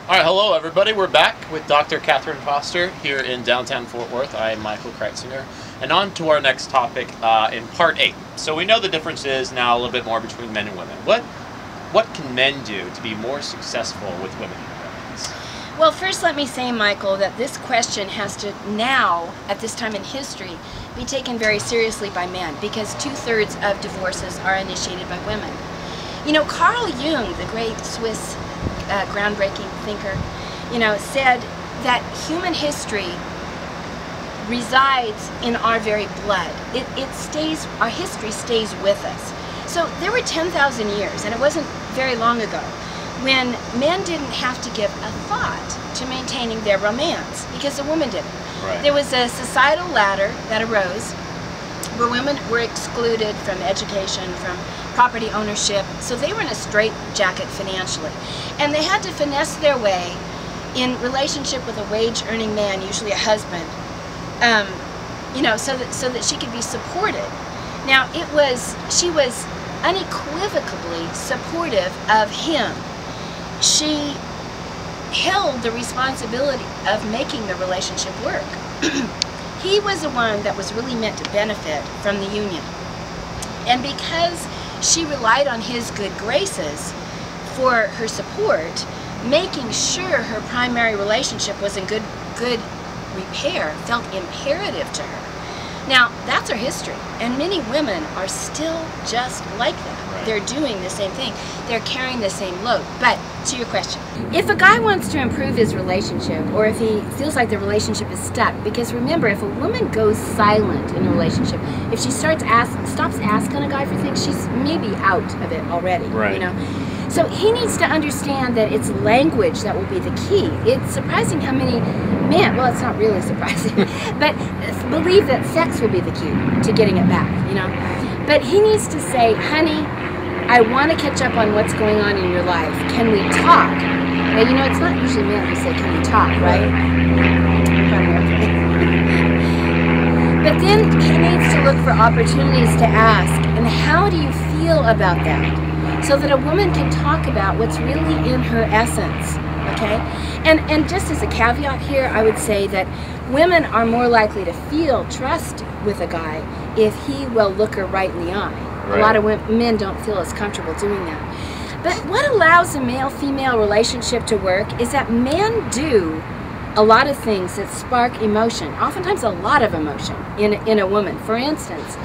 All right, hello everybody. We're back with Dr. Catherine Foster here in downtown Fort Worth. I'm Michael Kreitzinger. And on to our next topic in part 8. So we know the difference is now a little bit more between men and women. What can men do to be more successful with women in their lives? Well, first let me say, Michael, that this question has to now, at this time in history, be taken very seriously by men, because 2/3 of divorces are initiated by women. You know, Carl Jung, the great Swiss groundbreaking thinker, said that human history resides in our very blood. Our history stays with us. So there were 10,000 years, and it wasn't very long ago, when men didn't have to give a thought to maintaining their romance, because a woman didn't. Right. There was a societal ladder that arose where women were excluded from education, from property ownership, so they were in a straitjacket financially. And they had to finesse their way in relationship with a wage-earning man, usually a husband, so that she could be supported. Now, she was unequivocally supportive of him. She held the responsibility of making the relationship work. He was the one that was really meant to benefit from the union. And because she relied on his good graces for her support, making sure her primary relationship was in good repair felt imperative to her. Now, that's our history, and many women are still just like that. Right. They're doing the same thing. They're carrying the same load. But to your question, if a guy wants to improve his relationship, or if he feels like the relationship is stuck, because remember, if a woman goes silent in a relationship, if she stops asking a guy for things, she's maybe out of it already. Right. So he needs to understand that it's language that will be the key. It's surprising how many men, well, it's not really surprising, but believe that sex will be the key to getting it back, But he needs to say, honey, I want to catch up on what's going on in your life. Can we talk? Now, it's not usually men who say, can we talk, right? But then he needs to look for opportunities to ask, and how do you feel about that? So that a woman can talk about what's really in her essence, okay? And just as a caveat here, I would say that women are more likely to feel trust with a guy if he will look her right in the eye. Right. A lot of men don't feel as comfortable doing that. But what allows a male-female relationship to work is that men do a lot of things that spark emotion, oftentimes a lot of emotion in a woman. For instance,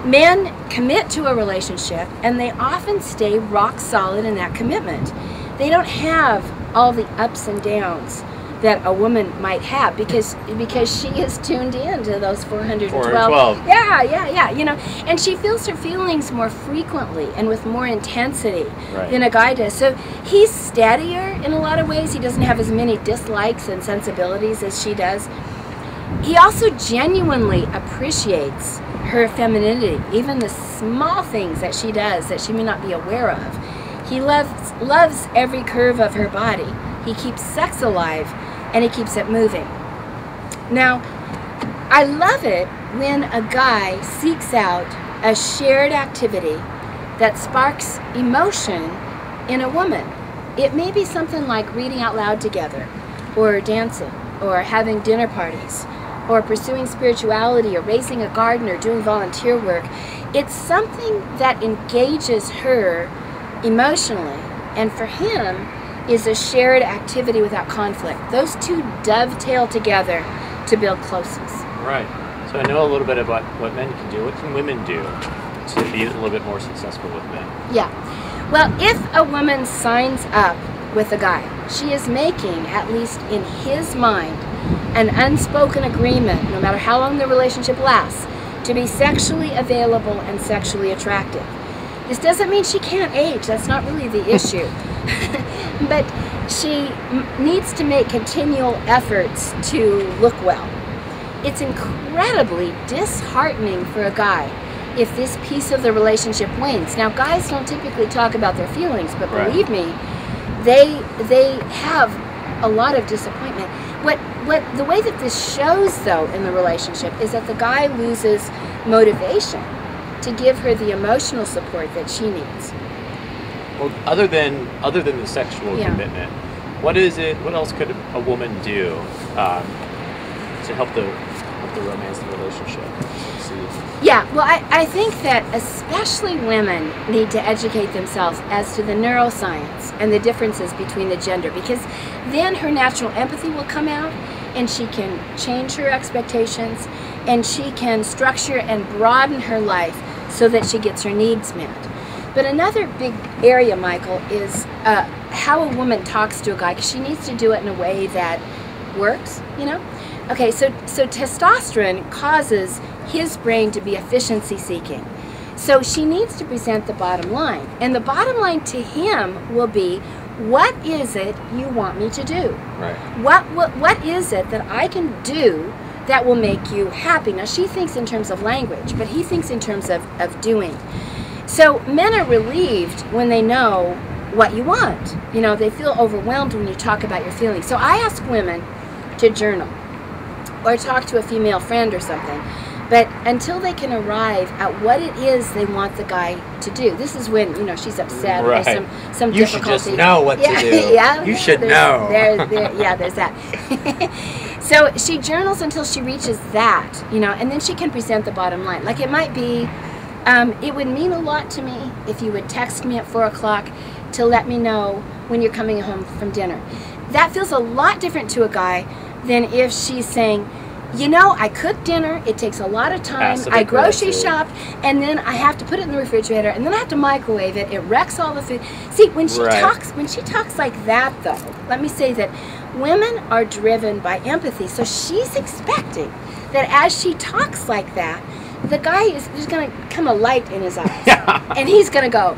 men commit to a relationship, and they often stay rock solid in that commitment. They don't have all the ups and downs that a woman might have because she is tuned in to those 412. Yeah. And she feels her feelings more frequently and with more intensity than a guy does. So he's steadier in a lot of ways. He doesn't have as many dislikes and sensibilities as she does. He also genuinely appreciates her femininity, even the small things that she does that she may not be aware of. He loves every curve of her body. He keeps sex alive, and he keeps it moving. Now, I love it when a guy seeks out a shared activity that sparks emotion in a woman. It may be something like reading out loud together, or dancing, or having dinner parties, or pursuing spirituality, or raising a garden, or doing volunteer work. It's something that engages her emotionally, and for him is a shared activity without conflict. Those two dovetail together to build closeness. Right. So I know a little bit about what men can do. What can women do to be a little bit more successful with men? Yeah. Well, if a woman signs up with a guy, she is making, at least in his mind, an unspoken agreement, no matter how long the relationship lasts, to be sexually available and sexually attractive. This doesn't mean she can't age. That's not really the issue. But she needs to make continual efforts to look well. It's incredibly disheartening for a guy if this piece of the relationship wanes. Now, guys don't typically talk about their feelings, but believe me, they have a lot of disappointment. The way that this shows, though, in the relationship is that the guy loses motivation to give her the emotional support that she needs. Well, other than the sexual commitment, What is it? What else could a woman do to help the romance the relationship? Yeah, well, I think that especially women need to educate themselves as to the neuroscience and the differences between the gender, because then her natural empathy will come out and she can change her expectations and she can structure and broaden her life so that she gets her needs met. But another big area, Michael, is how a woman talks to a guy, because she needs to do it in a way that works, you know? Okay, so testosterone causes his brain to be efficiency seeking. So she needs to present the bottom line. And the bottom line to him will be, what is it you want me to do? Right. What is it that I can do that will make you happy? Now, she thinks in terms of language, but he thinks in terms of doing. So men are relieved when they know what you want. You know, they feel overwhelmed when you talk about your feelings. So I ask women to journal or talk to a female friend or something. But until they can arrive at what it is they want the guy to do, this is when, you know, she's upset or some difficulty. You should just know what to do. Yeah, you should know. Yeah, there's that. So she journals until she reaches that, you know, and then she can present the bottom line. Like it might be, it would mean a lot to me if you would text me at 4 o'clock to let me know when you're coming home from dinner. That feels a lot different to a guy than if she's saying, you know, I cook dinner, it takes a lot of time, I grocery shop, and then I have to put it in the refrigerator, and then I have to microwave it, it wrecks all the food. See, when she talks like that, though, let me say that women are driven by empathy, so she's expecting that as she talks like that, the guy there's going to come a light in his eyes, and he's going to go,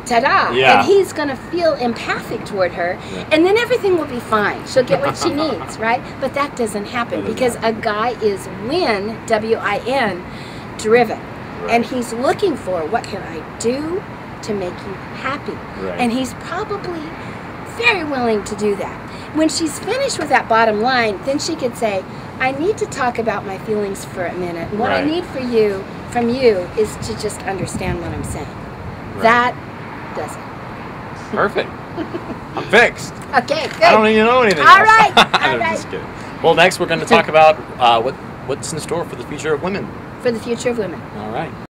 ta-da, and he's going to feel empathic toward her, and then everything will be fine. She'll get what she needs, right? But that doesn't happen because a guy is win, W-I-N, driven, and he's looking for, what can I do to make you happy? And he's probably very willing to do that. When she's finished with that bottom line, then she could say, I need to talk about my feelings for a minute. What I need from you is to just understand what I'm saying. That does it. Perfect. I'm fixed. Okay, good. I don't even know anything All else. right. I'm just kidding. Well, next we're going to talk about what's in store for the future of women. For the future of women. All right.